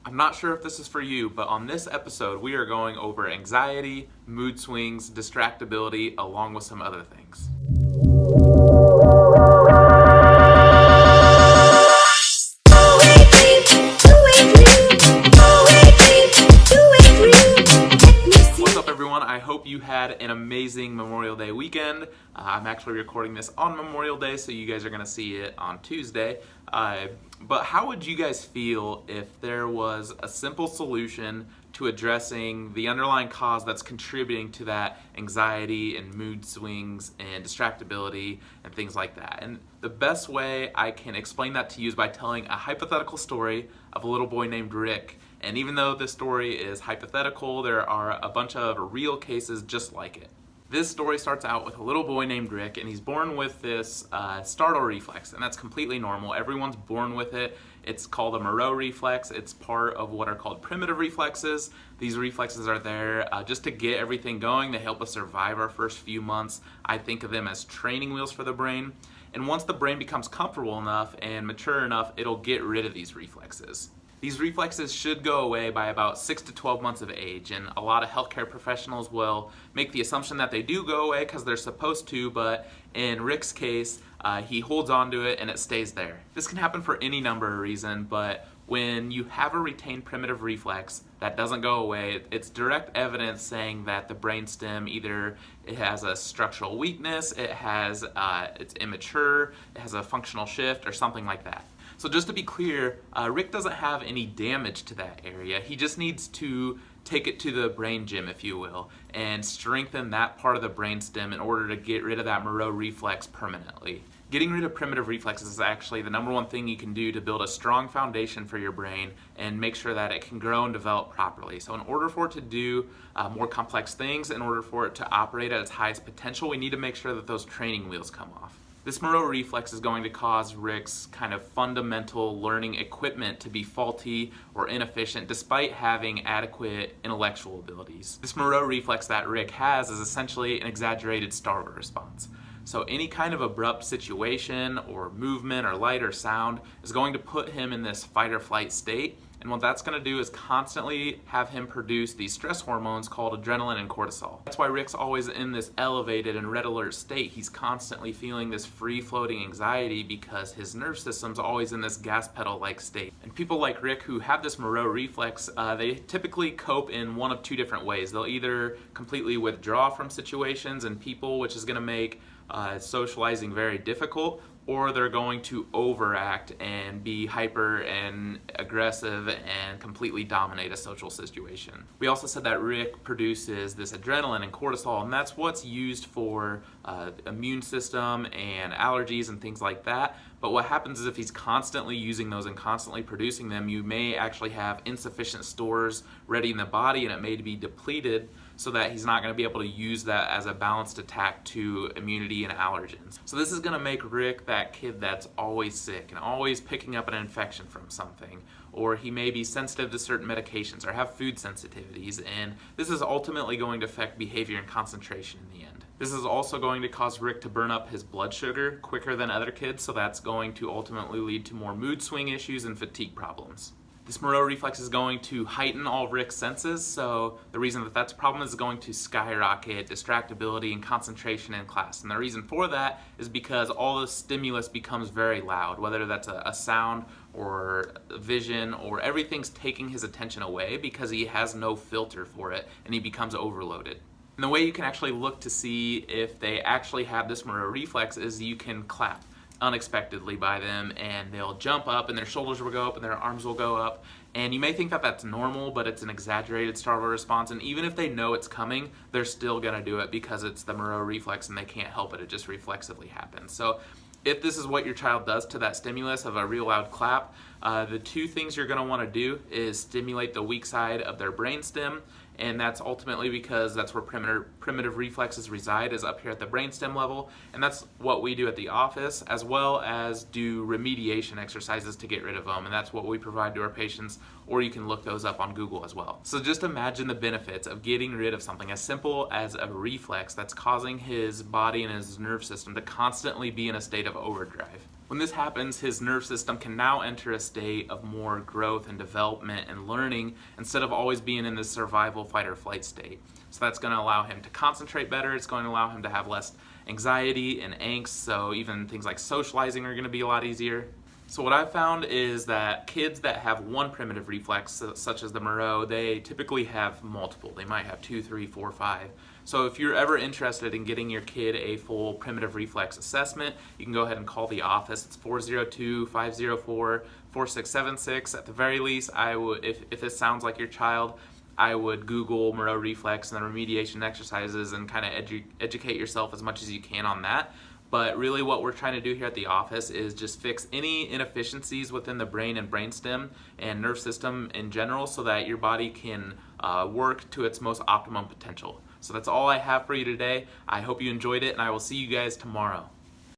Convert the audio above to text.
I'm not sure if this is for you, but on this episode, we are going over anxiety, mood swings, distractibility, along with some other things. What's up, everyone? I hope you had an amazing Memorial Day weekend. I'm actually recording this on Memorial Day, so you guys are going to see it on Tuesday. But how would you guys feel if there was a simple solution to addressing the underlying cause that's contributing to that anxiety and mood swings and distractibility and things like that? And the best way I can explain that to you is by telling a hypothetical story of a little boy named Rick. And even though this story is hypothetical, there are a bunch of real cases just like it. This story starts out with a little boy named Rick, and he's born with this startle reflex, and that's completely normal. Everyone's born with it. It's called a Moro Reflex. It's part of what are called primitive reflexes. These reflexes are there just to get everything going. They help us survive our first few months. I think of them as training wheels for the brain. And once the brain becomes comfortable enough and mature enough, it'll get rid of these reflexes. These reflexes should go away by about 6 to 12 months of age, and a lot of healthcare professionals will make the assumption that they do go away because they're supposed to, but in Rick's case, he holds on to it and it stays there. This can happen for any number of reasons, but when you have a retained primitive reflex that doesn't go away, it's direct evidence saying that the brainstem either it has a structural weakness, it's immature, it has a functional shift, or something like that. So just to be clear, Rick doesn't have any damage to that area. He just needs to take it to the brain gym, if you will, and strengthen that part of the brainstem in order to get rid of that Moro reflex permanently. Getting rid of primitive reflexes is actually the number one thing you can do to build a strong foundation for your brain and make sure that it can grow and develop properly. So in order for it to do more complex things, in order for it to operate at its highest potential, we need to make sure that those training wheels come off. This Moro reflex is going to cause Rick's kind of fundamental learning equipment to be faulty or inefficient despite having adequate intellectual abilities. This Moro reflex that Rick has is essentially an exaggerated startle response. So any kind of abrupt situation or movement or light or sound is going to put him in this fight or flight state. And what that's going to do is constantly have him produce these stress hormones called adrenaline and cortisol. That's why Rick's always in this elevated and red alert state. He's constantly feeling this free-floating anxiety because his nerve system's always in this gas pedal-like state. And people like Rick who have this Moro reflex, they typically cope in one of two different ways. They'll either completely withdraw from situations and people, which is going to make socializing very difficult, or they're going to overact and be hyper and aggressive and completely dominate a social situation. We also said that Rick produces this adrenaline and cortisol, and that's what's used for immune system and allergies and things like that. But what happens is if he's constantly using those and constantly producing them, you may actually have insufficient stores ready in the body and it may be depleted, so that he's not going to be able to use that as a balanced attack to immunity and allergens. So this is going to make Rick that kid that's always sick and always picking up an infection from something, or he may be sensitive to certain medications or have food sensitivities, and this is ultimately going to affect behavior and concentration in the end. This is also going to cause Rick to burn up his blood sugar quicker than other kids, so that's going to ultimately lead to more mood swing issues and fatigue problems. This Moro reflex is going to heighten all of Rick's senses, so the reason that that's a problem is going to skyrocket distractibility and concentration in class. And the reason for that is because all the stimulus becomes very loud, whether that's a sound or vision, or everything's taking his attention away because he has no filter for it and he becomes overloaded. And the way you can actually look to see if they actually have this Moro reflex is you can clap unexpectedly by them, and they'll jump up and their shoulders will go up and their arms will go up, and you may think that that's normal, but it's an exaggerated startle response, and even if they know it's coming, they're still going to do it because it's the Moro reflex and they can't help it. It just reflexively happens. So if this is what your child does to that stimulus of a real loud clap, the two things you're going to want to do is stimulate the weak side of their brainstem, and that's ultimately because that's where primitive reflexes reside, is up here at the brainstem level, and that's what we do at the office, as well as do remediation exercises to get rid of them, and that's what we provide to our patients, or you can look those up on Google as well. So just imagine the benefits of getting rid of something as simple as a reflex that's causing his body and his nerve system to constantly be in a state of overdrive. When this happens, his nerve system can now enter a state of more growth and development and learning instead of always being in this survival, fight, or flight state. So that's going to allow him to concentrate better. It's going to allow him to have less anxiety and angst, so even things like socializing are going to be a lot easier. So what I've found is that kids that have one primitive reflex, such as the Moro, they typically have multiple. They might have 2, 3, 4, 5. So if you're ever interested in getting your kid a full primitive reflex assessment, you can go ahead and call the office. It's 402-504-4676. At the very least, I would, if this sounds like your child, I would Google Moro Reflex and the remediation exercises and kind of educate yourself as much as you can on that. But really what we're trying to do here at the office is just fix any inefficiencies within the brain and brainstem and nerve system in general so that your body can work to its most optimum potential. So that's all I have for you today. I hope you enjoyed it, and I will see you guys tomorrow.